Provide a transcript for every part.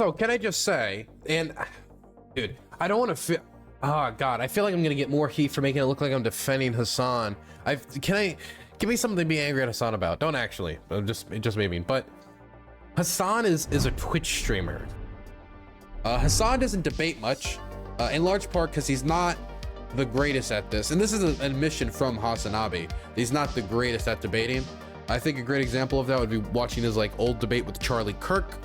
So can I just say, and dude, I don't want to feel, oh God, I feel like I'm going to get more heat for making it look like I'm defending Hasan. Give me something to be angry at Hasan about. Don't actually, it just made me, but Hasan is a Twitch streamer. Hasan doesn't debate much, in large part because he's not the greatest at this. And this is an admission from HasanAbi. He's not the greatest at debating. I think a great example of that would be watching his like old debate with Charlie Kirk,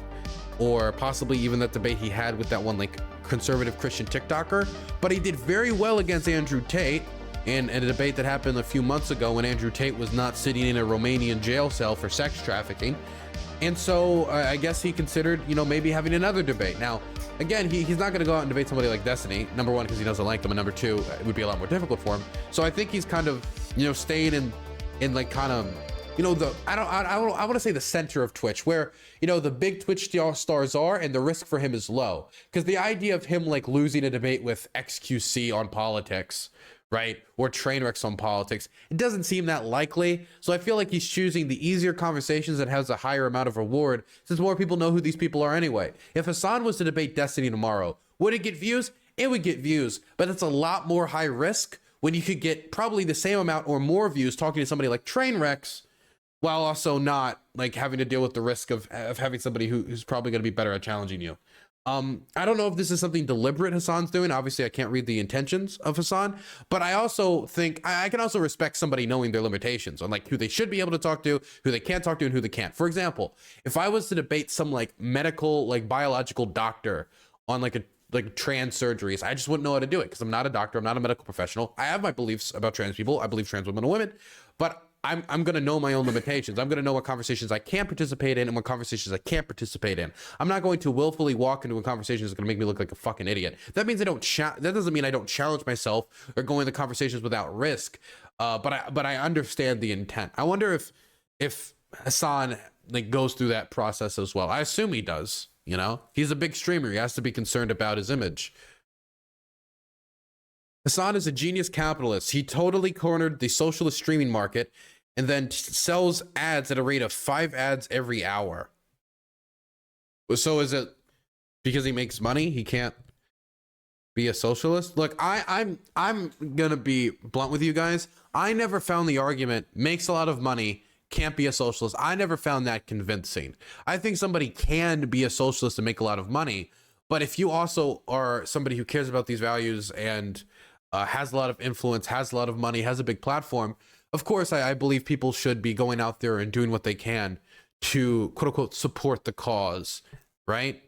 or possibly even that debate he had with that one like conservative Christian TikToker. But he did very well against Andrew Tate in a debate that happened a few months ago when Andrew Tate was not sitting in a Romanian jail cell for sex trafficking. And so I guess he considered, you know, maybe having another debate. Now, again, he's not going to go out and debate somebody like Destiny. Number one, because he doesn't like them, and number two, it would be a lot more difficult for him. So I think he's kind of, you know, staying in like kind of, you know, I want to say the center of Twitch, where, you know, the big Twitch stars are, and the risk for him is low. Because the idea of him like losing a debate with XQC on politics, right, or Trainwrecks on politics, it doesn't seem that likely. So I feel like he's choosing the easier conversations that has a higher amount of reward, since more people know who these people are anyway. If Hasan was to debate Destiny tomorrow, would it get views? It would get views, but it's a lot more high risk when you could get probably the same amount or more views talking to somebody like Trainwrecks, while also not like having to deal with the risk of having somebody who's probably going to be better at challenging you. I don't know if this is something deliberate Hasan's doing. Obviously, I can't read the intentions of Hasan, but I also think I can also respect somebody knowing their limitations on like who they should be able to talk to, who they can't talk to, and who they can't. For example, if I was to debate some like medical, like biological doctor on like trans surgeries, I just wouldn't know how to do it because I'm not a doctor. I'm not a medical professional. I have my beliefs about trans people. I believe trans women are women, but I'm going to know my own limitations. I'm going to know what conversations I can participate in and what conversations I can't participate in. I'm not going to willfully walk into a conversation that's going to make me look like a fucking idiot. That means that doesn't mean I don't challenge myself or go into conversations without risk. But I understand the intent. I wonder if Hasan like goes through that process as well. I assume he does, you know? He's a big streamer. He has to be concerned about his image. Hasan is a genius capitalist. He totally cornered the socialist streaming market and then sells ads at a rate of 5 ads every hour. So is it because he makes money he can't be a socialist? Look, I'm gonna be blunt with you guys. I never found the argument makes a lot of money, can't be a socialist. I never found that convincing. I think somebody can be a socialist and make a lot of money, but if you also are somebody who cares about these values and has a lot of influence, has a lot of money, has a big platform, of course, I believe people should be going out there and doing what they can to, quote unquote, support the cause, right?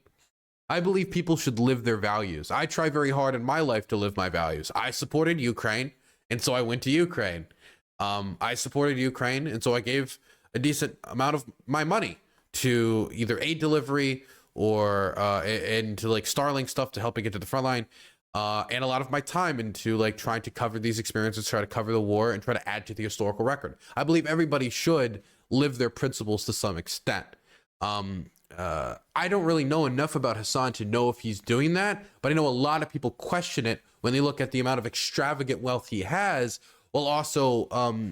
I believe people should live their values. I try very hard in my life to live my values. I supported Ukraine, and so I went to Ukraine. I supported Ukraine, and so I gave a decent amount of my money to either aid delivery or into like Starlink stuff to help it get to the front line. And a lot of my time into like trying to cover these experiences, try to cover the war, and try to add to the historical record. I believe everybody should live their principles to some extent. I don't really know enough about Hasan to know if he's doing that, but I know a lot of people question it when they look at the amount of extravagant wealth he has, while also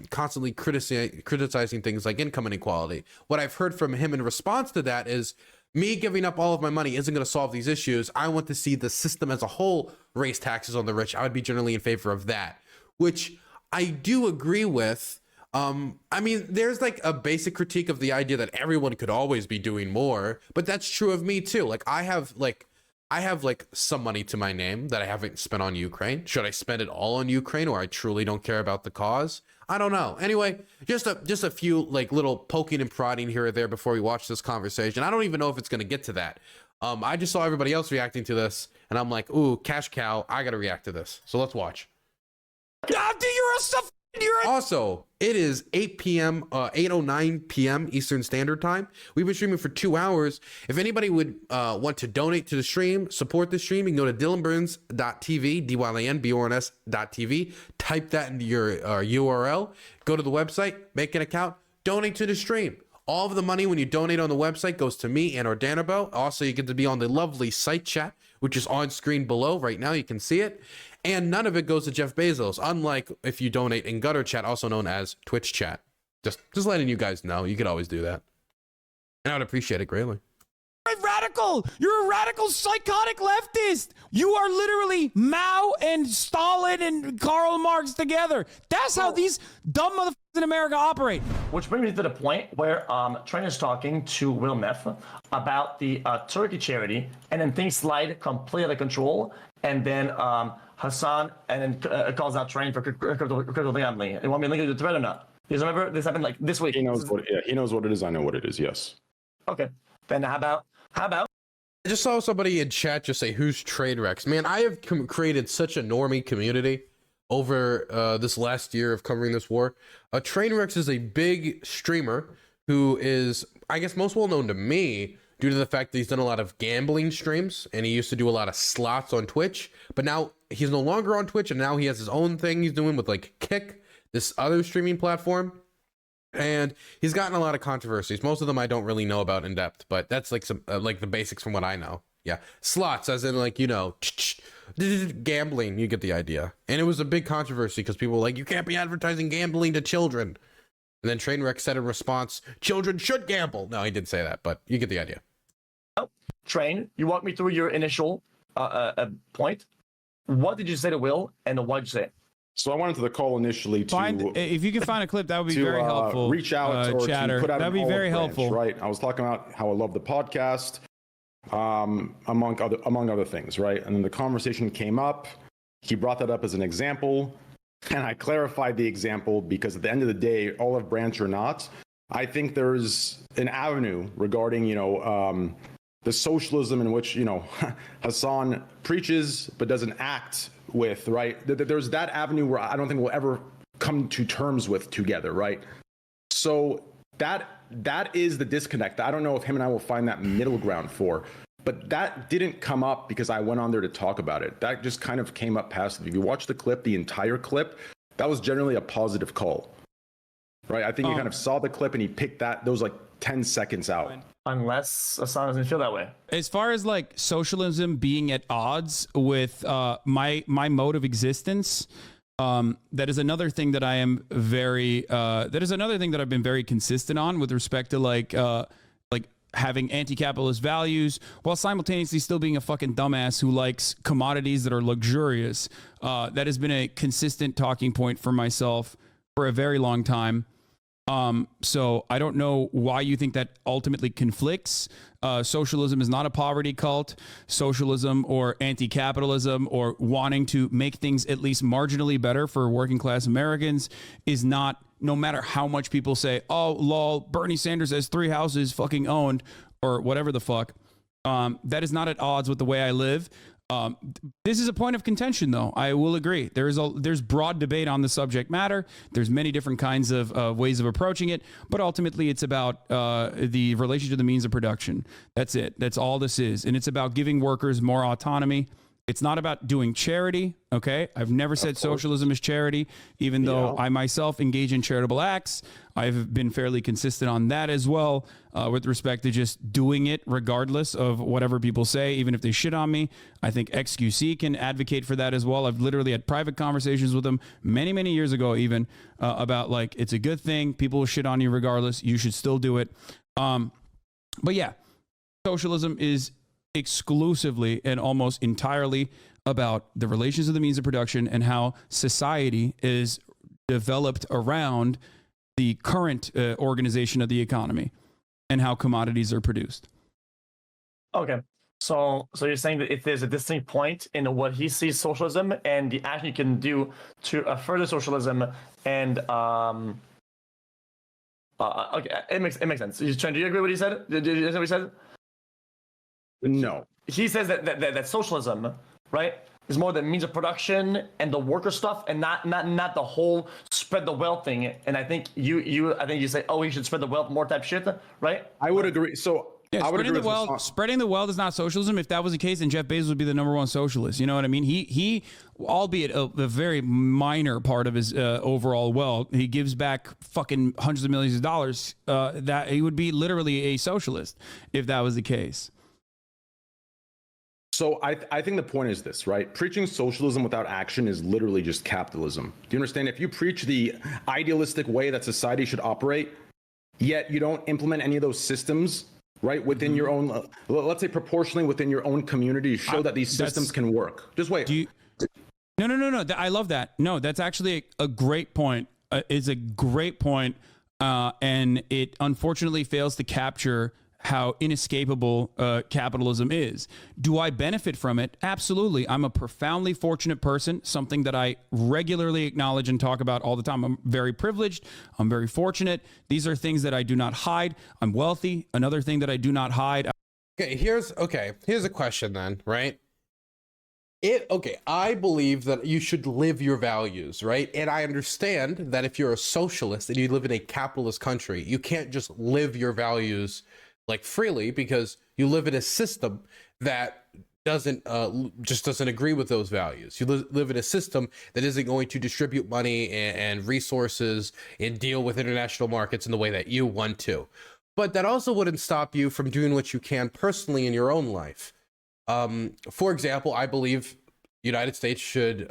constantly criticizing things like income inequality. What I've heard from him in response to that is, me giving up all of my money isn't going to solve these issues. I want to see the system as a whole raise taxes on the rich. I would be generally in favor of that, which I do agree with. I mean, there's like a basic critique of the idea that everyone could always be doing more, but that's true of me too. Like I have some money to my name that I haven't spent on Ukraine. Should I spend it all on Ukraine, or I truly don't care about the cause? I don't know. Anyway, just a few like little poking and prodding here or there before we watch this conversation. I don't even know if it's going to get to that. I just saw everybody else reacting to this, and I'm like, ooh, cash cow, I got to react to this. So let's watch. Also, it is 8 p.m., 8:09 p.m. Eastern Standard Time. We've been streaming for 2 hours. If anybody would want to donate to the stream, support the stream, you can go to DylanBurns.tv, DylanBurns.tv, type that into your URL, go to the website, make an account, donate to the stream. All of the money when you donate on the website goes to me and Ordanabo. Also, you get to be on the lovely site chat, which is on screen below right now. You can see it. And none of it goes to Jeff Bezos, unlike if you donate in Gutter Chat, also known as Twitch Chat. Just letting you guys know. You could always do that. And I would appreciate it greatly. Radical radical. You're a radical psychotic leftist. You are literally Mao and Stalin and Karl Marx together. That's how these dumb motherfuckers in America operate. Which brings me to the point where Train is talking to Will Neff about the Turkey charity, and then things slide completely out of control, and then Hasan and then calls out Train for crypto gambling. You want me to link it to the thread or not? Because remember, this happened like this week. He knows what. Yeah, he knows what it is. I know what it is. Yes. Okay. Then how about? I just saw somebody in chat just say, "Who's Trainwrecks?" Man, I have created such a normie community over this last year of covering this war. Trainwrecks is a big streamer who is, I guess, most well known to me due to the fact that he's done a lot of gambling streams, and he used to do a lot of slots on Twitch. But now he's no longer on Twitch, and now he has his own thing he's doing with like Kick, this other streaming platform. And he's gotten a lot of controversies. Most of them I don't really know about in depth, but that's like some like the basics from what I know. Yeah, slots, as in like, you know, gambling. You get the idea. And it was a big controversy because people were like, you can't be advertising gambling to children. And then Trainwreck said in response, children should gamble. No, he didn't say that, but you get the idea. Oh, Train, you walk me through your initial point. What did you say to Will, and what did you say? So I went into the call initially to if you can find a clip, that would be very helpful. Reach out or chatter. To put out That'd be very helpful. Right. I was talking about how I love the podcast, among other things, right? And then the conversation came up. He brought that up as an example, and I clarified the example because at the end of the day, olive branch or not, I think there's an avenue regarding, you know, the socialism in which, you know, Hasan preaches but doesn't act with, right? There's that avenue where I don't think we'll ever come to terms with together, right? So that is the disconnect. I don't know if him and I will find that middle ground for, but that didn't come up because I went on there to talk about it. That just kind of came up passively. If you watch the clip, the entire clip, that was generally a positive call, right? I think he kind of saw the clip and he picked those like 10 seconds out. Unless Hasan doesn't feel that way. As far as like socialism being at odds with my mode of existence, that is another thing that I am very that is another thing that I've been very consistent on with respect to like having anti-capitalist values while simultaneously still being a fucking dumbass who likes commodities that are luxurious. That has been a consistent talking point for myself for a very long time. So I don't know why you think that ultimately conflicts. Socialism is not a poverty cult. Socialism or anti-capitalism or wanting to make things at least marginally better for working class Americans is not, no matter how much people say, oh, lol, Bernie Sanders has 3 houses fucking owned or whatever the fuck. That is not at odds with the way I live. This is a point of contention, though. I will agree. There's broad debate on the subject matter. There's many different kinds of ways of approaching it, but ultimately it's about the relation to the means of production. That's it. That's all this is, and it's about giving workers more autonomy. It's not about doing charity, okay? I've never said socialism is charity, even though I myself engage in charitable acts. I've been fairly consistent on that as well with respect to just doing it regardless of whatever people say, even if they shit on me. I think XQC can advocate for that as well. I've literally had private conversations with them many, many years ago even about like, it's a good thing. People will shit on you regardless. You should still do it. But yeah, socialism is exclusively and almost entirely about the relations of the means of production and how society is developed around the current organization of the economy and how commodities are produced. Okay. So you're saying that if there's a distinct point in what he sees socialism and the action you can do to further socialism and okay, it makes sense. Do you agree with what he said? Did you understand what he said? No. He says that socialism, right, is more the means of production and the worker stuff, and not the whole spread the wealth thing. And I think you say, oh, he should spread the wealth more type shit, right? I would agree. So yeah, spreading the wealth is not socialism. If that was the case, then Jeff Bezos would be the #1 socialist. You know what I mean? He albeit a very minor part of his overall wealth, he gives back fucking hundreds of millions of dollars. That he would be literally a socialist if that was the case. So I think the point is this, right? Preaching socialism without action is literally just capitalism. Do you understand? If you preach the idealistic way that society should operate, yet you don't implement any of those systems, right? Within your own, let's say proportionally within your own community, show that these systems can work. Just wait. No. I love that. No, that's actually a great point. It's a great point, and it unfortunately fails to capture how inescapable capitalism is. Do I benefit from it? Absolutely. I'm a profoundly fortunate person, something that I regularly acknowledge and talk about all the time. I'm very privileged. I'm very fortunate. These are things that I do not hide. I'm wealthy. Another thing that I do not hide. Here's a question then, right? I believe that you should live your values, right? And I understand that if you're a socialist and you live in a capitalist country, you can't just live your values like freely, because you live in a system that doesn't agree with those values. You live in a system that isn't going to distribute money and resources and deal with international markets in the way that you want to. But that also wouldn't stop you from doing what you can personally in your own life. For example, I believe the United States should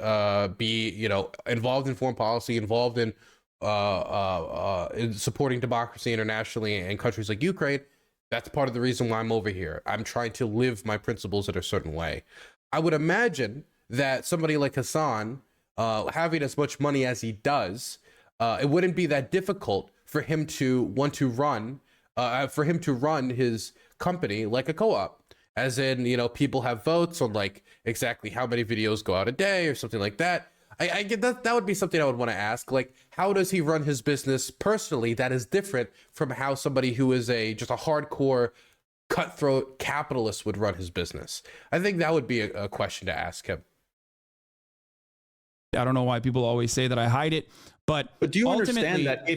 be, involved in foreign policy, involved in supporting democracy internationally and countries like Ukraine. That's part of the reason why I'm over here. I'm trying to live my principles in a certain way. I would imagine that somebody like Hasan, having as much money as he does, it wouldn't be that difficult for him to want to run, his company like a co-op. As in, people have votes on like exactly how many videos go out a day or something like that. I get that. That would be something I would want to ask. Like, how does he run his business personally that is different from how somebody who is just a hardcore cutthroat capitalist would run his business? I think that would be a question to ask him. I don't know why people always say that I hide it, but do you understand that?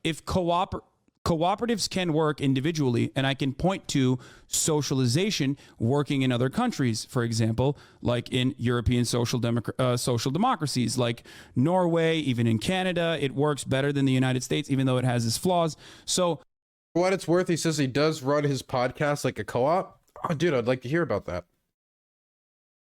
If cooperatives can work individually, and I can point to socialization working in other countries, for example, like in European social democracies like Norway, even in Canada, it works better than the United States, even though it has its flaws. So for what it's worth, he says he does run his podcast like a co-op. Oh, dude, I'd like to hear about that.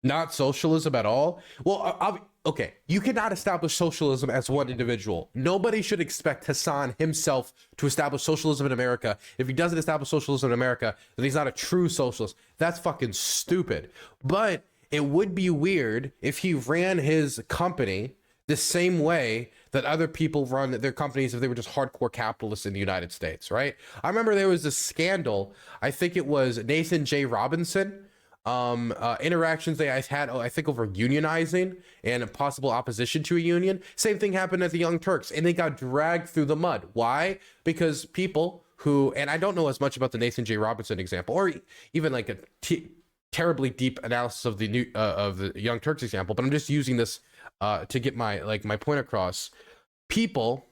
Not socialism at all. Well, okay, you cannot establish socialism as one individual. Nobody should expect Hasan himself to establish socialism in America. If he doesn't establish socialism in America, then he's not a true socialist. That's fucking stupid. But it would be weird if he ran his company the same way that other people run their companies if they were just hardcore capitalists in the United States, right? I remember there was a scandal. I think it was Nathan J. Robinson. Interactions they had, I think, over unionizing and a possible opposition to a union. Same thing happened at the Young Turks, and they got dragged through the mud. Why? Because people who, and I don't know as much about the Nathan J. Robinson example, or even like a terribly deep analysis of the Young Turks example, but I'm just using this to get my point across. People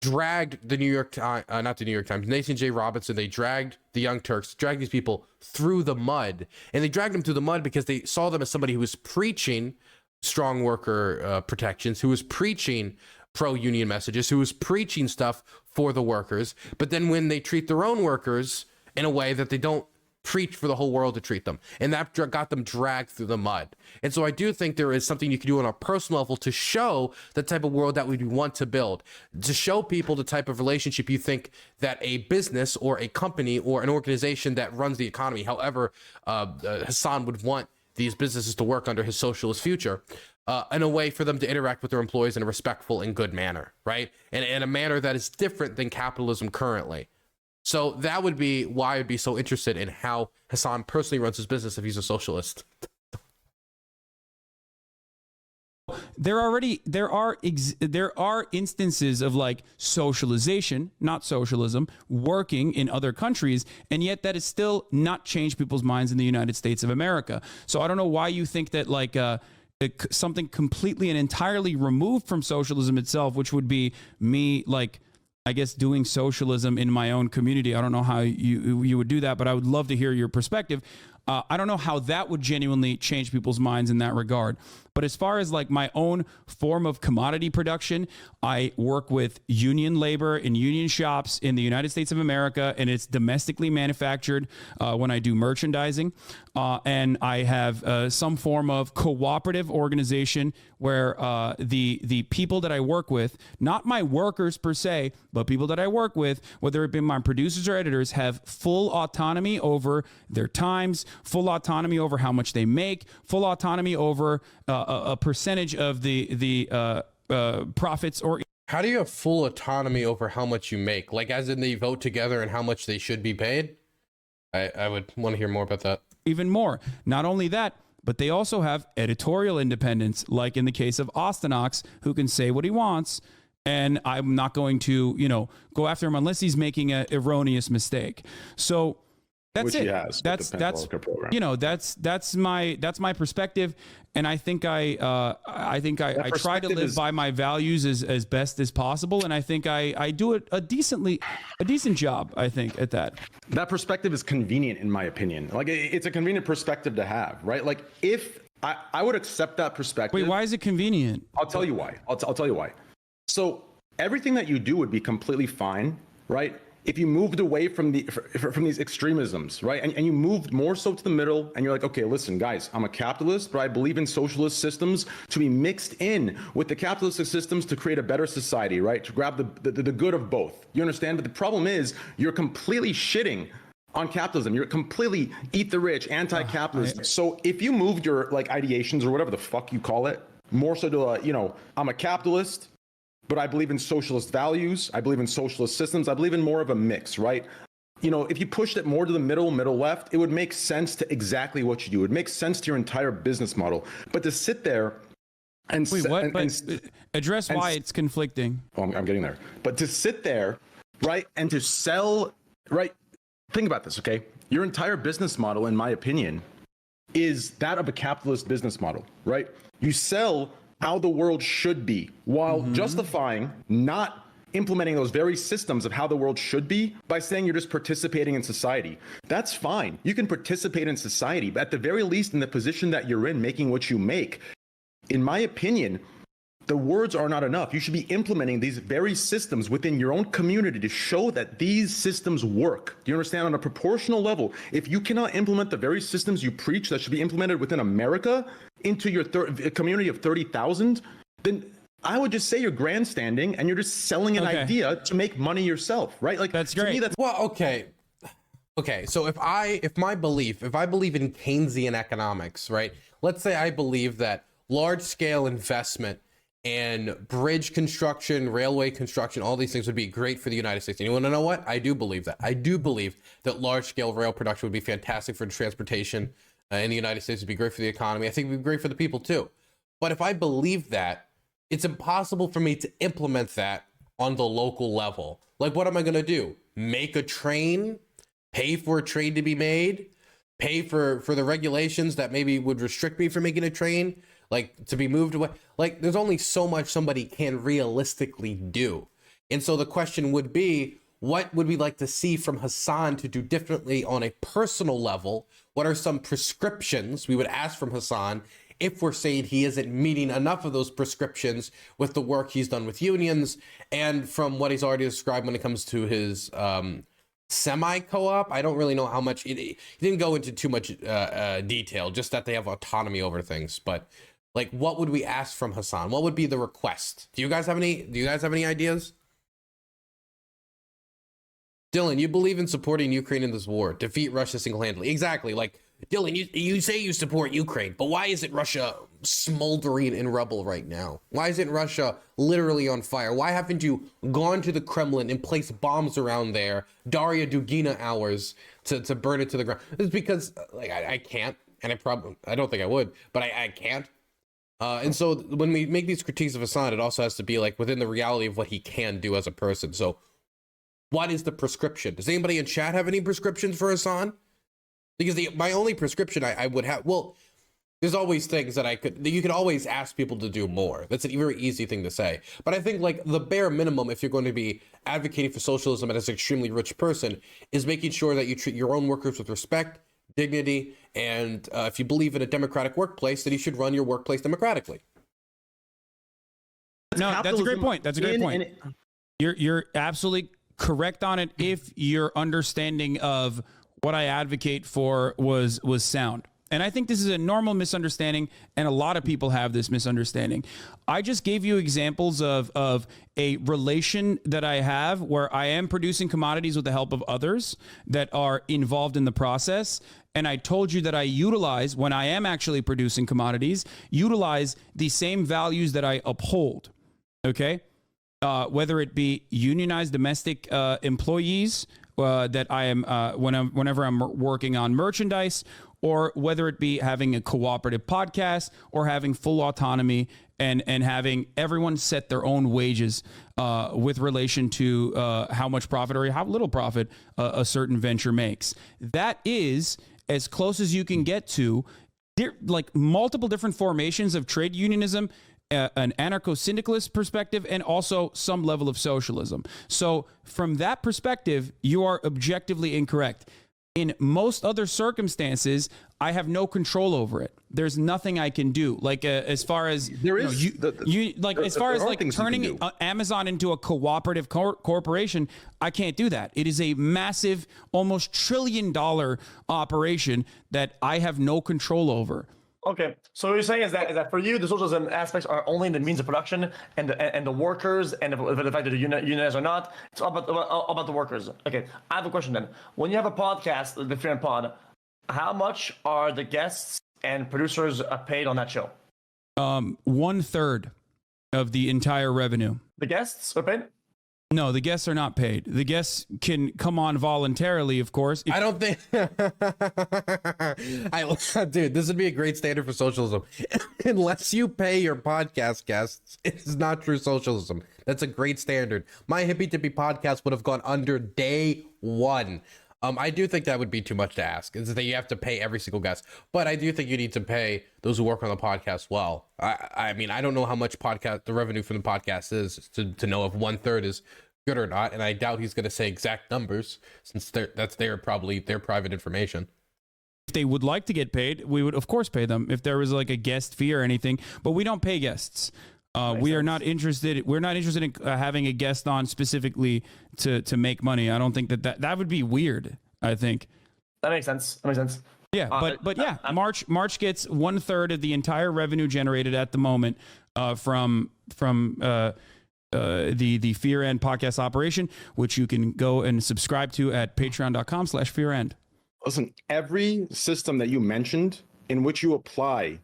dragged the New York Times, not the New York Times, Nathan J. Robinson. They dragged the Young Turks, dragged these people through the mud. And they dragged them through the mud because they saw them as somebody who was preaching strong worker protections, who was preaching pro-union messages, who was preaching stuff for the workers. But then when they treat their own workers in a way that they don't preach for the whole world to treat them, and that got them dragged through the mud. And so I do think there is something you can do on a personal level to show the type of world that we want to build, to show people the type of relationship you think that a business or a company or an organization that runs the economy, however Hasan would want these businesses to work under his socialist future, in a way for them to interact with their employees in a respectful and good manner, right? And in a manner that is different than capitalism currently. So that would be why I'd be so interested in how Hasan personally runs his business if he's a socialist. There are instances of like socialization, not socialism, working in other countries, and yet that has still not changed people's minds in the United States of America. So I don't know why you think that like something completely and entirely removed from socialism itself, which would be me like, I guess, doing socialism in my own community. I don't know how you would do that, but I would love to hear your perspective. I don't know how that would genuinely change people's minds in that regard. But as far as like my own form of commodity production, I work with union labor in union shops in the United States of America, and it's domestically manufactured when I do merchandising. And I have some form of cooperative organization where the people that I work with, not my workers per se, but people that I work with, whether it be my producers or editors, have full autonomy over their times, full autonomy over how much they make, full autonomy over a percentage of the profits. Or how do you have full autonomy over how much you make? Like, as in they vote together and how much they should be paid? I would want to hear more about that. Even more. Not only that, but they also have editorial independence, like in the case of Ostenox, who can say what he wants, and I'm not going to, go after him unless he's making an erroneous mistake. So that's Which it. he has. That's my perspective, and I think I try to live by my values as best as possible, and I think I do a decent job, I think, at that. That perspective is convenient, in my opinion. Like, it's a convenient perspective to have, right? Like, if I would accept that perspective. Wait, why is it convenient? I'll tell you why. I'll tell you why. So everything that you do would be completely fine, right? If you moved away from these extremisms, right? And you moved more so to the middle, and you're like, okay, listen, guys, I'm a capitalist, but I believe in socialist systems to be mixed in with the capitalist systems to create a better society, right? To grab the good of both. You understand? But the problem is you're completely shitting on capitalism. You're completely eat the rich, anti-capitalist. So if you moved your like ideations or whatever the fuck you call it, more so to I'm a capitalist, but I believe in socialist values. I believe in socialist systems. I believe in more of a mix, right? If you pushed it more to the middle left, it would make sense to exactly what you do. It makes sense to your entire business model. But to sit there and wait, what? Address why it's conflicting. Oh, I'm getting there. But to sit there, right, and to sell, right? Think about this, okay? Your entire business model, in my opinion, is that of a capitalist business model, right? You sell how the world should be while justifying not implementing those very systems of how the world should be by saying you're just participating in society. That's fine. You can participate in society, but at the very least in the position that you're in, making what you make, in my opinion, the words are not enough. You should be implementing these very systems within your own community to show that these systems work. Do you understand? On a proportional level, if you cannot implement the very systems you preach that should be implemented within America into your community of 30,000, then I would just say you're grandstanding and you're just selling an idea to make money yourself, right? Like, that's great. To me, that's well, okay. So if I believe in Keynesian economics, right? Let's say I believe that large scale investment and bridge construction, railway construction, all these things would be great for the United States. And you want to know what? I do believe that. I do believe that large-scale rail production would be fantastic for transportation in the United States. It would be great for the economy. I think it would be great for the people too. But if I believe that, it's impossible for me to implement that on the local level. Like, what am I going to do? Make a train? Pay for a train to be made? Pay for the regulations that maybe would restrict me from making a train? Like, to be moved away. Like, there's only so much somebody can realistically do. And so the question would be, what would we like to see from Hasan to do differently on a personal level? What are some prescriptions we would ask from Hasan if we're saying he isn't meeting enough of those prescriptions with the work he's done with unions and from what he's already described when it comes to his semi-co-op? I don't really know how much, he didn't go into too much detail, just that they have autonomy over things. But like, what would we ask from Hasan? What would be the request? Do you guys have any ideas? Dylan, you believe in supporting Ukraine in this war, defeat Russia single-handedly. Exactly. Like, Dylan, you say you support Ukraine, but why isn't Russia smoldering in rubble right now? Why isn't Russia literally on fire? Why haven't you gone to the Kremlin and placed bombs around there, Daria Dugina hours, to burn it to the ground? It's because like I can't, and I don't think I would, but I can't. And so when we make these critiques of Hasan, it also has to be like within the reality of what he can do as a person. So what is the prescription? Does anybody in chat have any prescriptions for Hasan? Because my only prescription I would have, well, there's always things that you could always ask people to do more. That's a very easy thing to say. But I think like the bare minimum, if you're going to be advocating for socialism as an extremely rich person, is making sure that you treat your own workers with respect, dignity, and if you believe in a democratic workplace, then you should run your workplace democratically. No, that's a great point. That's a great point. You're absolutely correct on it if your understanding of what I advocate for was sound. And I think this is a normal misunderstanding, and a lot of people have this misunderstanding. I just gave you examples of a relation that I have where I am producing commodities with the help of others that are involved in the process. And I told you that I utilize, when I am actually producing commodities, utilize the same values that I uphold. Okay? Whether it be unionized domestic employees that I am whenever I'm working on merchandise, or whether it be having a cooperative podcast or having full autonomy and having everyone set their own wages with relation to how much profit or how little profit a certain venture makes. That is as close as you can get to like multiple different formations of trade unionism, an anarcho-syndicalist perspective, and also some level of socialism. So from that perspective, you are objectively incorrect. In most other circumstances, I have no control over it. There's nothing I can do. Like as far as there is, as far as like turning Amazon into a cooperative corporation, I can't do that. It is a massive, almost $1 trillion operation that I have no control over. Okay, so what you're saying is that for you, the socialism aspects are only the means of production and the workers, and the fact that they're unionized or not. It's all about the workers. Okay, I have a question then. When you have a podcast, the Fear and Pod, how much are the guests and producers paid on that show? 1/3 of the entire revenue. The guests are paid? No, the guests are not paid. The guests can come on voluntarily, of course. I don't think... Dude, this would be a great standard for socialism. Unless you pay your podcast guests, it's not true socialism. That's a great standard. My Hippie Tippy podcast would have gone under day one. I do think that would be too much to ask, is that you have to pay every single guest. But I do think you need to pay those who work on the podcast well. I mean, I don't know how much the revenue from the podcast is to know if 1/3 is good or not, and I doubt he's going to say exact numbers, since that's probably their private information. If they would like to get paid, we would of course pay them if there was like a guest fee or anything, but we don't pay guests. We are not interested. We're not interested in having a guest on specifically to make money. I don't think that would be weird. I think that makes sense. Yeah, but yeah, March gets 1/3 of the entire revenue generated at the moment from the Fear End podcast operation, which you can go and subscribe to at patreon.com/fearend. Listen, every system that you mentioned in which you apply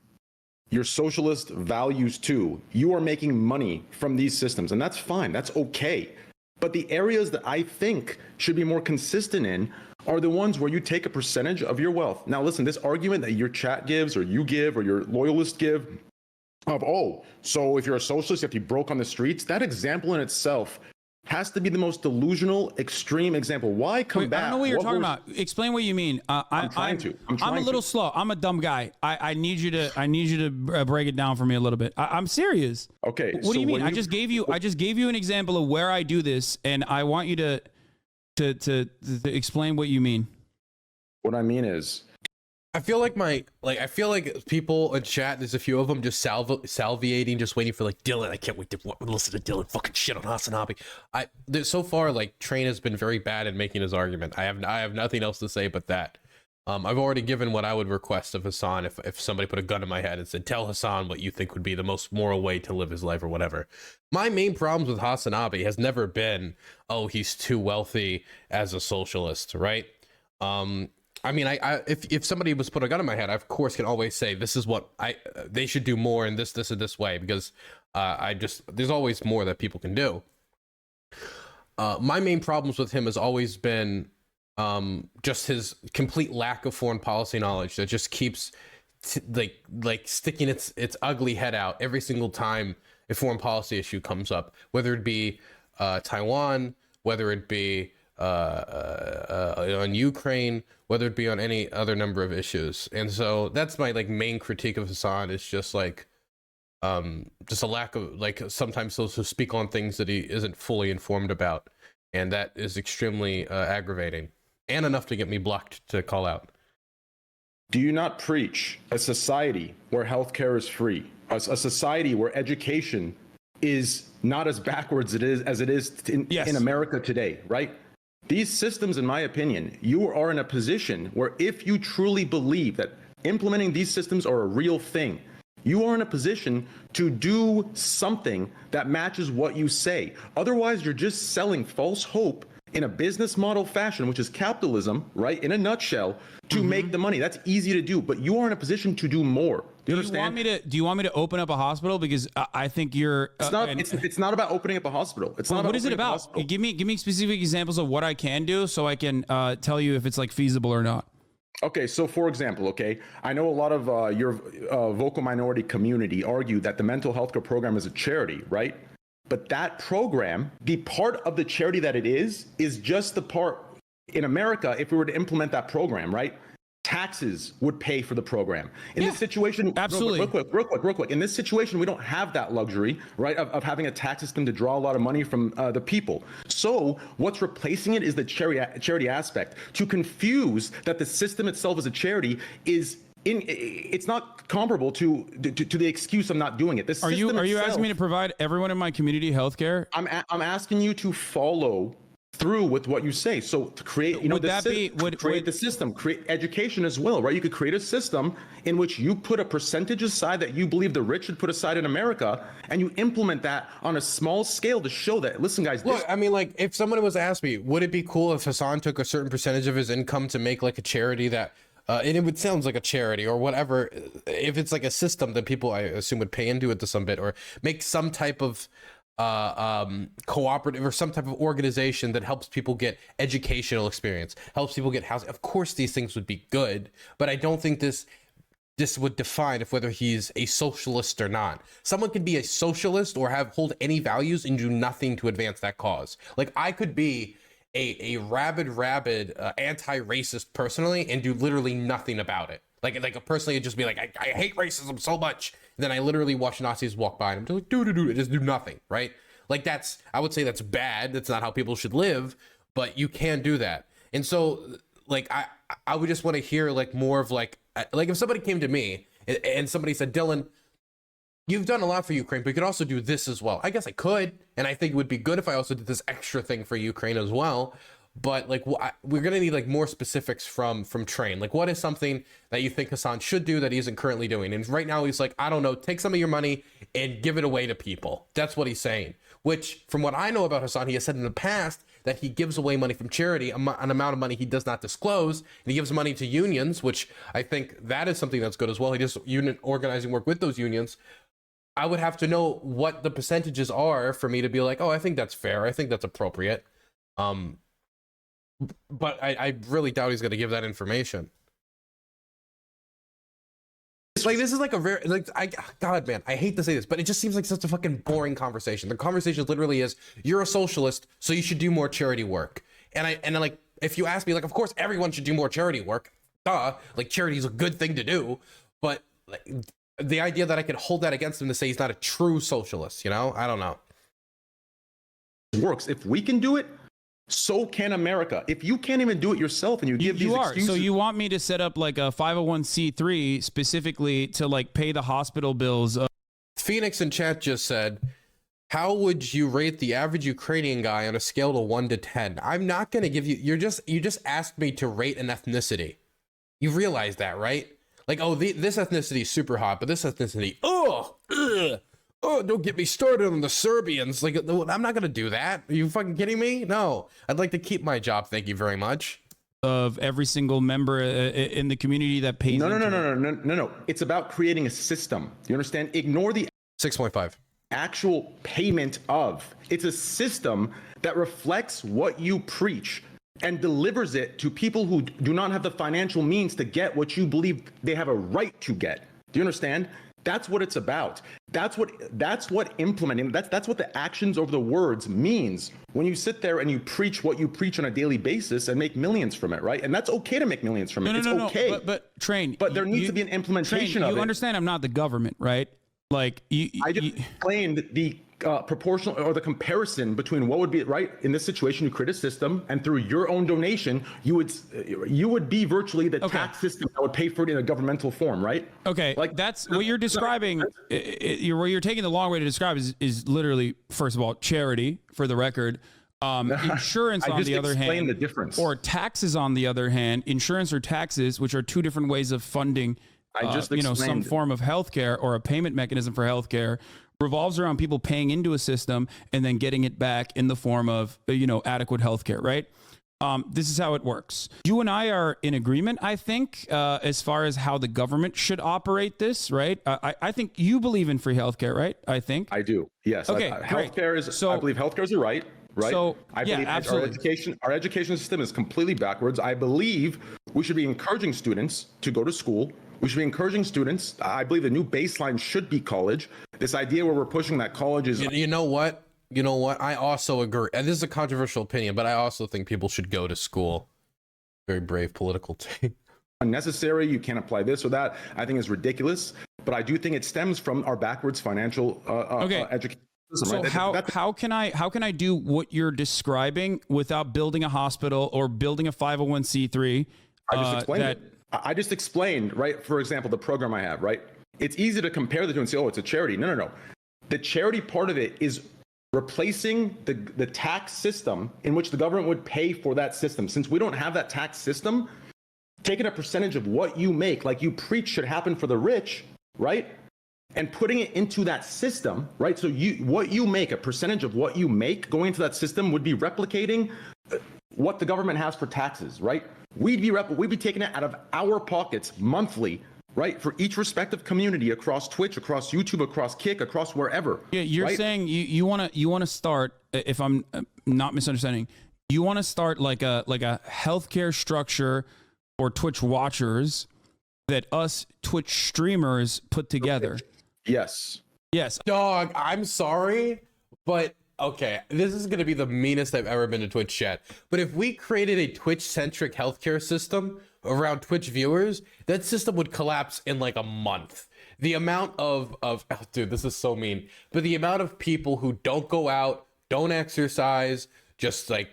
your socialist values to, you are making money from these systems, and that's fine. That's okay. But the areas that I think should be more consistent in are the ones where you take a percentage of your wealth. Now, listen, this argument that your chat gives, or you give, or your loyalists give, of, oh, so if you're a socialist, you have to be broke on the streets, that example in itself has to be the most delusional, extreme example. Why combat? I don't know what you're talking about. Explain what you mean. I'm a little slow. I'm a dumb guy. I need you to break it down for me a little bit. I'm serious. Okay. What do you mean? I just gave you an example of where I do this, and I want you to explain what you mean. What I mean is, I feel like people in chat, there's a few of them just salviating, just waiting for like Dylan. I can't wait to listen to Dylan fucking shit on HasanAbi. So far, like, Train has been very bad at making his argument. I have nothing else to say but that. I've already given what I would request of Hasan if somebody put a gun in my head and said, tell Hasan what you think would be the most moral way to live his life or whatever. My main problems with HasanAbi has never been, oh, he's too wealthy as a socialist, right? I mean, if somebody was put a gun in my head, I of course can always say this is what they should do more in this and this way, because there's always more that people can do. My main problems with him has always been just his complete lack of foreign policy knowledge that just keeps like sticking its ugly head out every single time a foreign policy issue comes up, whether it be Taiwan, whether it be on Ukraine, whether it be on any other number of issues. And so that's my main critique of Hasan, is just a lack of sometimes he'll speak on things that he isn't fully informed about, and that is extremely aggravating and enough to get me blocked to call out. Do you not preach a society where healthcare is free, a society where education is not as backwards as it is in America today, right? These systems, in my opinion, you are in a position where if you truly believe that implementing these systems are a real thing, you are in a position to do something that matches what you say. Otherwise, you're just selling false hope in a business model fashion, which is capitalism, right? In a nutshell, to make the money. That's easy to do, but you are in a position to do more. Do you understand? Do you want me to open up a hospital? Because I think you're. It's not about opening up a hospital. It's not. What is it about? Give me specific examples of what I can do, so I can tell you if it's like feasible or not. Okay, so for example, okay, I know a lot of your vocal minority community argue that the mental health care program is a charity, right? But that program, the part of the charity that it is just the part in America. If we were to implement that program, right? Taxes would pay for the program. In this situation, absolutely. Real quick. In this situation, we don't have that luxury, right, of having a tax system to draw a lot of money from the people. So what's replacing it is the charity aspect. To confuse that the system itself is a charity it's not comparable to the excuse of not doing it. This are you asking me to provide everyone in my community health care? I'm asking you to follow through with what you say. So to create, create the system, create education as well, right? You could create a system in which you put a percentage aside that you believe the rich should put aside in America, and you implement that on a small scale to show that, listen, guys. Look, I mean, like, if someone was to ask me, would it be cool if Hasan took a certain percentage of his income to make like a charity that, and it would sound like a charity or whatever, if it's like a system that people, I assume, would pay into it to some bit, or make some type of cooperative or some type of organization that helps people get educational experience, helps people get housing. Of course, these things would be good, but I don't think this would define if whether he's a socialist or not. Someone could be a socialist or hold any values and do nothing to advance that cause. Like, I could be a rabid anti-racist personally and do literally nothing about it. Like personally, it'd just be like, I hate racism so much. And then I literally watch Nazis walk by and I'm just like, just do nothing, right? Like, I would say that's bad. That's not how people should live, but you can do that. And so, like, I would just want to hear like more of like if somebody came to me and somebody said, Dylan, you've done a lot for Ukraine, but you could also do this as well. I guess I could. And I think it would be good if I also did this extra thing for Ukraine as well. But like, we're going to need like more specifics from Train. Like, what is something that you think Hasan should do that he isn't currently doing? And right now he's like, I don't know, take some of your money and give it away to people. That's what he's saying, which from what I know about Hasan, he has said in the past that he gives away money from charity, an amount of money he does not disclose. And he gives money to unions, which I think that is something that's good as well. He does union organizing work with those unions. I would have to know what the percentages are for me to be like, oh, I think that's fair. I think that's appropriate. But I really doubt he's going to give that information. Like, this is like a very, like, God, man, I hate to say this, but it just seems like such a fucking boring conversation. The conversation literally is, you're a socialist, so you should do more charity work. And like, if you ask me, like, of course everyone should do more charity work. Duh. Like, charity is a good thing to do. But like, the idea that I could hold that against him to say he's not a true socialist, you know? I don't know. Works. If we can do it, so can America. If you can't even do it yourself and you give these excuses. So you want me to set up like a 501c3 specifically to like pay the hospital bills? Phoenix in chat just said, how would you rate the average Ukrainian guy on a scale of 1 to 10? I'm not going to give you, you just asked me to rate an ethnicity. You realize that, right? Like, oh, this ethnicity is super hot, but this ethnicity, oh, don't get me started on the Serbians. Like, I'm not going to do that. Are you fucking kidding me? No, I'd like to keep my job. Thank you very much. Of every single member in the community that pays. No. It's about creating a system. Do you understand? Ignore the 6.5 actual payment of. It's a system that reflects what you preach and delivers it to people who do not have the financial means to get what you believe they have a right to get. Do you understand? That's what it's about. That's what implementing, that's what the actions over the words means when you sit there and you preach what you preach on a daily basis and make millions from it, right? And that's okay to make millions from it. It's okay. But Train. But there needs to be an implementation of it. You understand I'm not the government, right? Like, I just explained the proportional or the comparison between what would be right in this situation. You create a system, and through your own donation, you would be virtually the tax system that would pay for it in a governmental form, right? Okay, like that's what you're describing. What you're taking the long way to describe is literally, first of all, charity. For the record, insurance on the other hand, the difference. Or taxes on the other hand. Insurance or taxes, which are two different ways of funding. Some form of healthcare or a payment mechanism for healthcare, revolves around people paying into a system and then getting it back in the form of adequate healthcare, right? This is how it works. You and I are in agreement, I think, as far as how the government should operate this, right? I think you believe in free healthcare, right? I think I do. Yes. Okay. Healthcare is. So I believe healthcare is a right. Right. So, I believe absolutely. Our education system is completely backwards. I believe we should be encouraging students to go to school. We should be encouraging students. I believe the new baseline should be college. This idea where we're pushing that college is. You know what? I also agree. And this is a controversial opinion, but I also think people should go to school. Very brave political take. Unnecessary. You can't apply this or that. I think it's ridiculous. But I do think it stems from our backwards financial education. So right? how can I do what you're describing without building a hospital or building a 501c3? I just explained, right? For example, the program I have, right? It's easy to compare the two and say, oh, it's a charity. No. The charity part of it is replacing the tax system in which the government would pay for that system. Since we don't have that tax system, taking a percentage of what you make, like you preach should happen for the rich, right? And putting it into that system, right? So what you make, a percentage of what you make going into that system would be replicating what the government has for taxes, right? We'd be taking it out of our pockets monthly, right? For each respective community across Twitch, across YouTube, across Kick, across wherever. Yeah, you're saying you want to start, if I'm not misunderstanding, you want to start like a healthcare structure for Twitch watchers that us Twitch streamers put together. Yes. Dog, I'm sorry, but okay, this is going to be the meanest I've ever been to Twitch chat. But if we created a Twitch-centric healthcare system around Twitch viewers, that system would collapse in like a month. The amount of dude, this is so mean, but the amount of people who don't go out, don't exercise, just going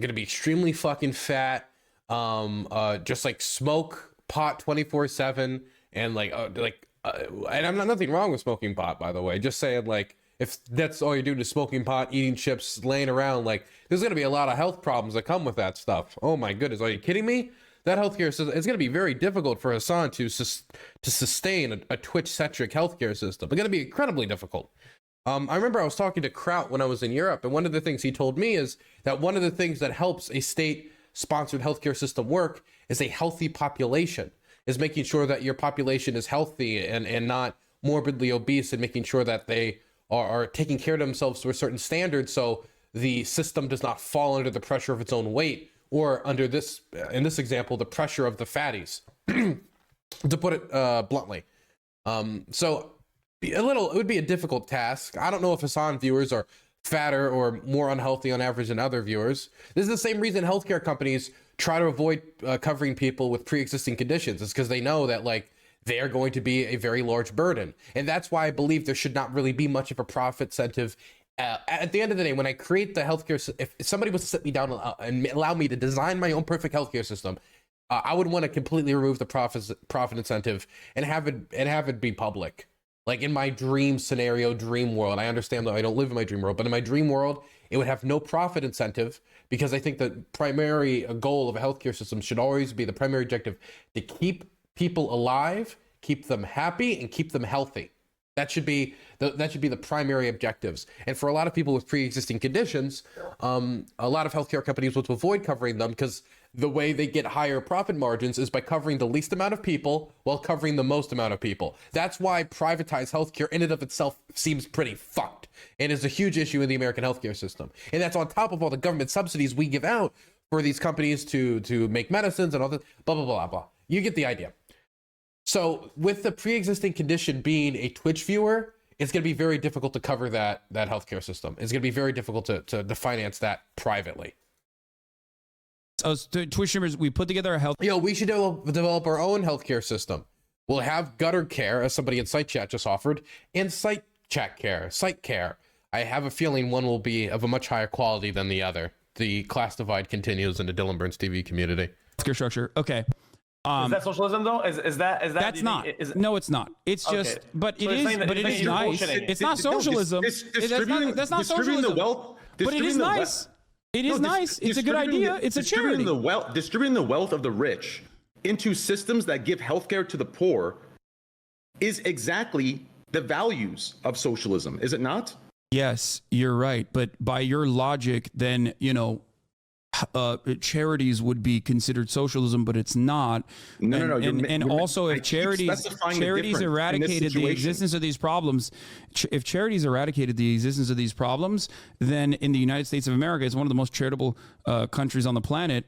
to be extremely fucking fat, just like smoke pot 24/7 and and I'm not nothing wrong with smoking pot, by the way. Just saying, like, if that's all you're doing is smoking pot, eating chips, laying around, like, there's gonna be a lot of health problems that come with that stuff. Oh my goodness, are you kidding me? That healthcare system, it's gonna be very difficult for Hasan to sustain a Twitch-centric healthcare system. It's gonna be incredibly difficult. I remember I was talking to Kraut when I was in Europe, and one of the things he told me is that one of the things that helps a state-sponsored healthcare system work is a healthy population. Is making sure that your population is healthy and not morbidly obese, and making sure that they are taking care of themselves to a certain standard, so the system does not fall under the pressure of its own weight, or under this, in this example, the pressure of the fatties, to put it bluntly. So it would be a difficult task. I don't know if Hasan viewers are fatter or more unhealthy on average than other viewers. This is the same reason healthcare companies try to avoid covering people with pre-existing conditions. It's because they know that, like, they are going to be a very large burden. And that's why I believe there should not really be much of a profit incentive. At the end of the day, when I create the healthcare, if somebody was to sit me down and allow me to design my own perfect healthcare system, I would want to completely remove the profit incentive and have it be public. Like in my dream scenario, dream world, I understand that I don't live in my dream world, but in my dream world, it would have no profit incentive, because I think the primary goal of a healthcare system should always be, the primary objective, to keep people alive, keep them happy, and keep them healthy. That should be the primary objectives. And for a lot of people with pre-existing conditions, a lot of healthcare companies want to avoid covering them, because the way they get higher profit margins is by covering the least amount of people while covering the most amount of people. That's why privatized healthcare in and of itself seems pretty fucked, and is a huge issue in the American healthcare system. And that's on top of all the government subsidies we give out for these companies to make medicines and all that, blah, blah, blah, blah. You get the idea. So with the pre-existing condition being a Twitch viewer, it's going to be very difficult to cover that healthcare system. It's going to be very difficult to finance that privately. So Twitch streamers, we put together a health. We should develop our own healthcare system. We'll have gutter care, as somebody in site chat just offered, and site care. I have a feeling one will be of a much higher quality than the other. The class divide continues in the Dylan Burns TV community. Healthcare structure. Okay. Is that socialism though? Is that That's not. No, it's not. It's just. Okay. But So it you're is. saying that- But you're it is saying you're nice. bullshitting. It's not socialism. That's not socialism. The wealth, But it is nice. It is nice. It's a good idea. It's a charity. Distributing the wealth of the rich into systems that give healthcare to the poor is exactly the values of socialism, is it not? Yes, you're right. But by your logic, then, charities would be considered socialism, but it's not. No. And also, if charities eradicated the existence of these problems, if charities eradicated the existence of these problems, then in the United States of America, it's one of the most charitable countries on the planet.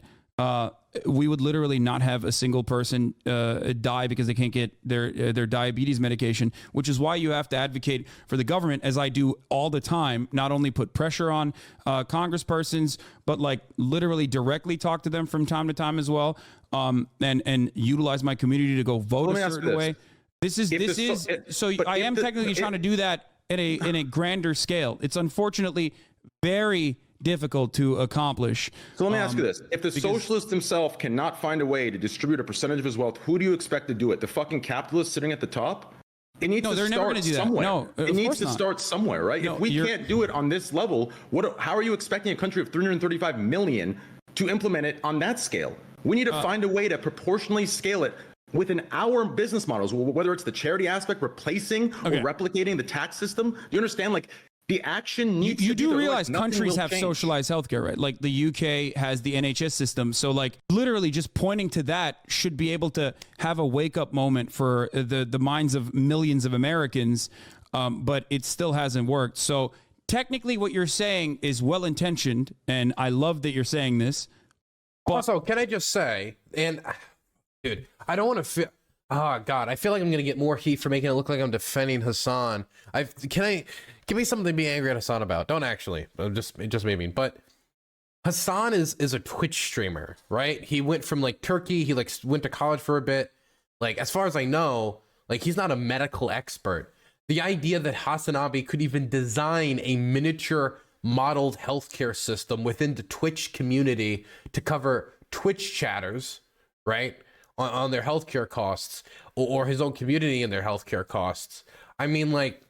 We would literally not have a single person die because they can't get their diabetes medication, which is why you have to advocate for the government, as I do all the time, not only put pressure on congresspersons, but like literally directly talk to them from time to time as well, and utilize my community to go vote a certain way. I am technically trying to do that in a grander scale. It's unfortunately very difficult to accomplish. So let me ask you this. If the socialist himself cannot find a way to distribute a percentage of his wealth, who do you expect to do it? The fucking capitalist sitting at the top? It needs to start somewhere. No, it needs to start somewhere, right? If we can't do it on this level, how are you expecting a country of 335 million to implement it on that scale? We need to find a way to proportionally scale it within our business models, whether it's the charity aspect, replacing or replicating the tax system. Do you understand? Like, the action needs you to be do there, realize like, countries have change. socialized healthcare, right? Like the UK has the NHS system. So like literally just pointing to that should be able to have a wake up moment for the minds of millions of Americans. But it still hasn't worked. So technically what you're saying is well intentioned. And I love that you're saying this. But Also, can I just say, and dude, I don't want to feel, oh God, I feel like I'm going to get more heat for making it look like I'm defending Hasan. Give me something to be angry at Hasan about. Don't actually. It just made me. But Hasan is a Twitch streamer, right? He went from like Turkey. He like went to college for a bit. Like, as far as I know, like he's not a medical expert. The idea that HasanAbi could even design a miniature modeled healthcare system within the Twitch community to cover Twitch chatters, right, on their healthcare costs, or his own community and their healthcare costs. I mean, like,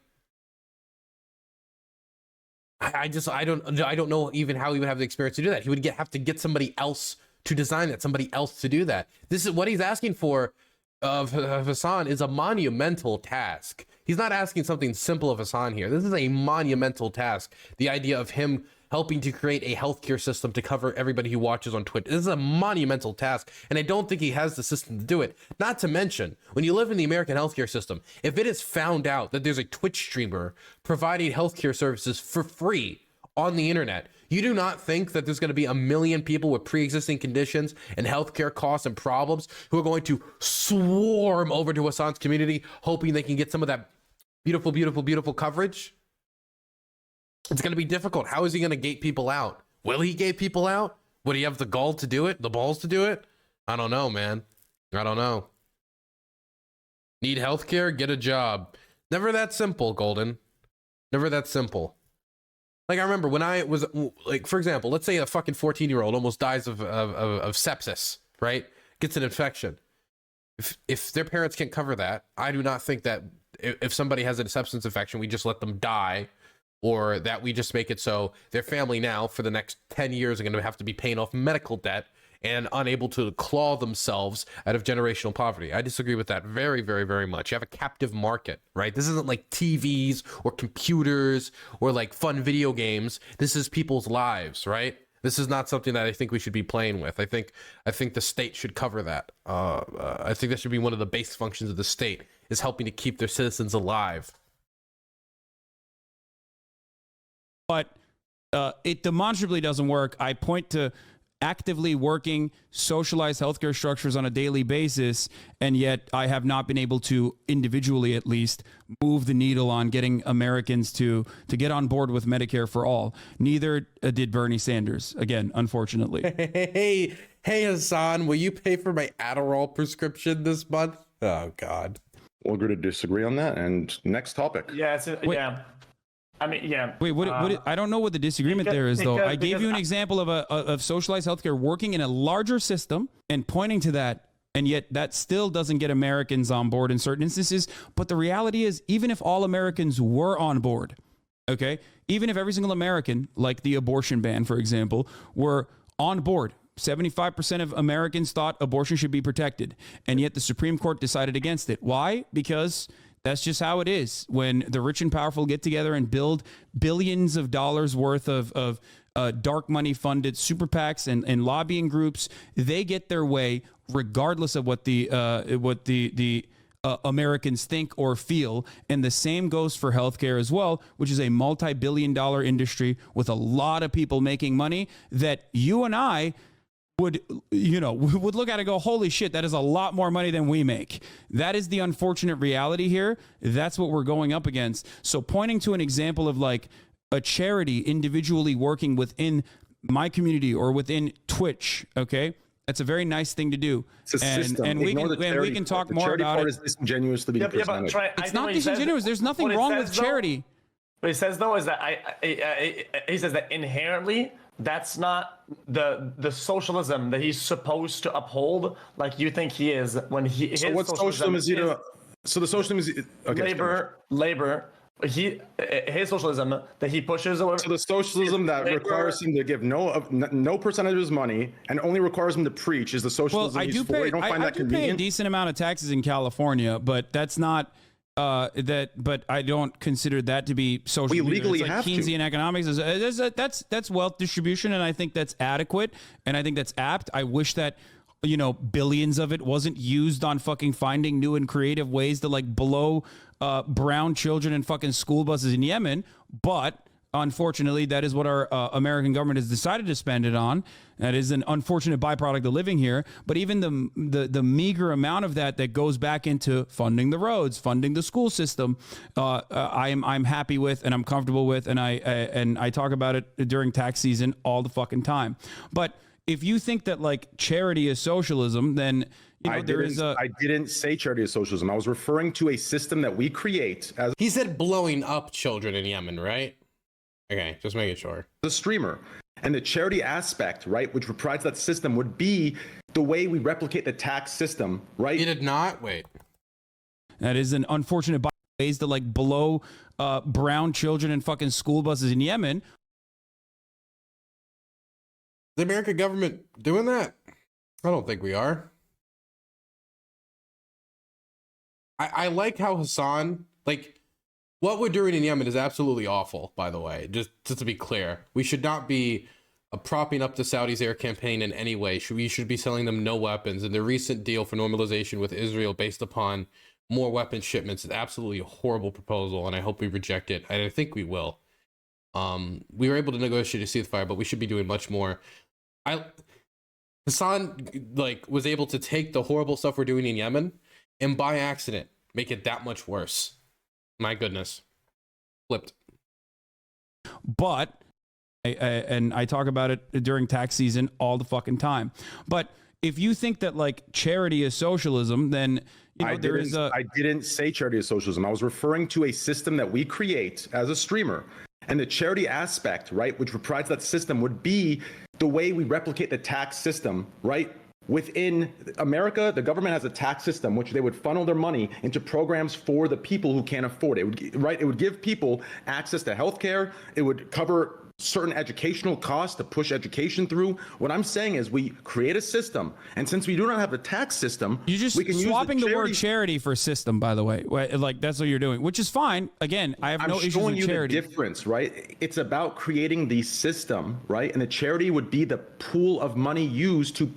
I don't know even how he would have the experience to do that. He would have to get somebody else to design that, somebody else to do that. This is what he's asking for of Hasan is a monumental task. He's not asking something simple of Hasan here. This is a monumental task. The idea of him helping to create a healthcare system to cover everybody who watches on Twitch. This is a monumental task, and I don't think he has the system to do it. Not to mention, when you live in the American healthcare system, if it is found out that there's a Twitch streamer providing healthcare services for free on the internet, you do not think that there's going to be a million people with pre-existing conditions and healthcare costs and problems who are going to swarm over to Hasan's community, hoping they can get some of that beautiful, beautiful, beautiful coverage? It's going to be difficult. How is he going to gate people out? Will he gate people out? Would he have the gall to do it? The balls to do it? I don't know, man. I don't know. Need healthcare? Get a job. Never that simple, Golden. Never that simple. Like, I remember when I was, like, for example, let's say a fucking 14-year-old almost dies of sepsis, right? Gets an infection. If their parents can't cover that, I do not think that if somebody has a sepsis infection, we just let them die, or that we just make it so their family now for the next 10 years are going to have to be paying off medical debt and unable to claw themselves out of generational poverty. I disagree with that very, very, very much. You have a captive market, right? This isn't like TVs or computers or like fun video games. This is people's lives, right? This is not something that I think we should be playing with. I think the state should cover that. I think that should be one of the base functions of the state, is helping to keep their citizens alive. But it demonstrably doesn't work. I point to actively working socialized healthcare structures on a daily basis, and yet I have not been able to, individually at least, move the needle on getting Americans to get on board with Medicare for all. Neither did Bernie Sanders, again, unfortunately. Hey, Hasan, will you pay for my Adderall prescription this month? Oh, God. We'll agree to disagree on that. And next topic. Yeah, yeah. I mean, yeah. Wait, I don't know what the disagreement there is, though. I gave you an example of socialized healthcare working in a larger system and pointing to that, and yet that still doesn't get Americans on board in certain instances. But the reality is, even if all Americans were on board, okay, even if every single American, like the abortion ban, for example, were on board, 75% of Americans thought abortion should be protected, and yet the Supreme Court decided against it. Why? Because that's just how it is. When the rich and powerful get together and build billions of dollars worth of dark money funded super PACs and lobbying groups, they get their way regardless of what the Americans think or feel. And the same goes for healthcare as well, which is a multi-billion-dollar industry with a lot of people making money that you and I would look at it and go, holy shit, that is a lot more money than we make. That is the unfortunate reality here. That's what we're going up against. So pointing to an example of like a charity individually working within my community or within Twitch, okay, that's a very nice thing to do. It's a system. And we can talk more about it. Is disingenuous to be presented. It's not disingenuous. There's nothing wrong with charity. What he says though is that he says that inherently that's not the socialism that he's supposed to uphold, like you think he is. When he so what socialism is? So the socialism is labor. His socialism that he pushes. So the socialism that requires him to give no percentage of his money and only requires him to preach is the socialism. Well, I do pay a decent amount of taxes in California, but that's not. But I don't consider that to be social. We legally have Keynesian to. economics that's wealth distribution, and I think that's adequate, and I think that's apt. I wish that billions of it wasn't used on fucking finding new and creative ways to like blow brown children in fucking school buses in Yemen, but unfortunately, that is what our American government has decided to spend it on. That is an unfortunate byproduct of living here. But even the meager amount of that goes back into funding the roads, funding the school system, I'm happy with and I'm comfortable with, and I talk about it during tax season all the fucking time. But if you think that like charity is socialism, then I didn't say charity is socialism. I was referring to a system that we create as. He said blowing up children in Yemen, right? Okay, just making sure. The streamer and the charity aspect, right, which provides that system would be the way we replicate the tax system, right? He did not. Wait. That is an unfortunate ways to like blow brown children in fucking school buses in Yemen. The American government doing that? I don't think we are. I like how Hasan, like, what we're doing in Yemen is absolutely awful, by the way. Just to be clear, we should not be propping up the Saudis' air campaign in any way. We should be selling them no weapons. And the recent deal for normalization with Israel based upon more weapons shipments is absolutely a horrible proposal, and I hope we reject it. And I think we will. We were able to negotiate a ceasefire, but we should be doing much more. Hasan was able to take the horrible stuff we're doing in Yemen and by accident make it that much worse. My goodness. Flipped. But I talk about it during tax season all the fucking time. But if you think that like charity is socialism, then I didn't say charity is socialism. I was referring to a system that we create as a streamer. And the charity aspect, right, which provides that system would be the way we replicate the tax system, right? Within America, the government has a tax system which they would funnel their money into programs for the people who can't afford it. It would give people access to healthcare. It would cover certain educational costs to push education through. What I'm saying is we create a system, and since we do not have a tax system, you just we can swapping use the word charity for system, by the way. Like that's what you're doing, which is fine. Again, I have no issues with charity. I'm showing you the difference, right? It's about creating the system, right? And the charity would be the pool of money used to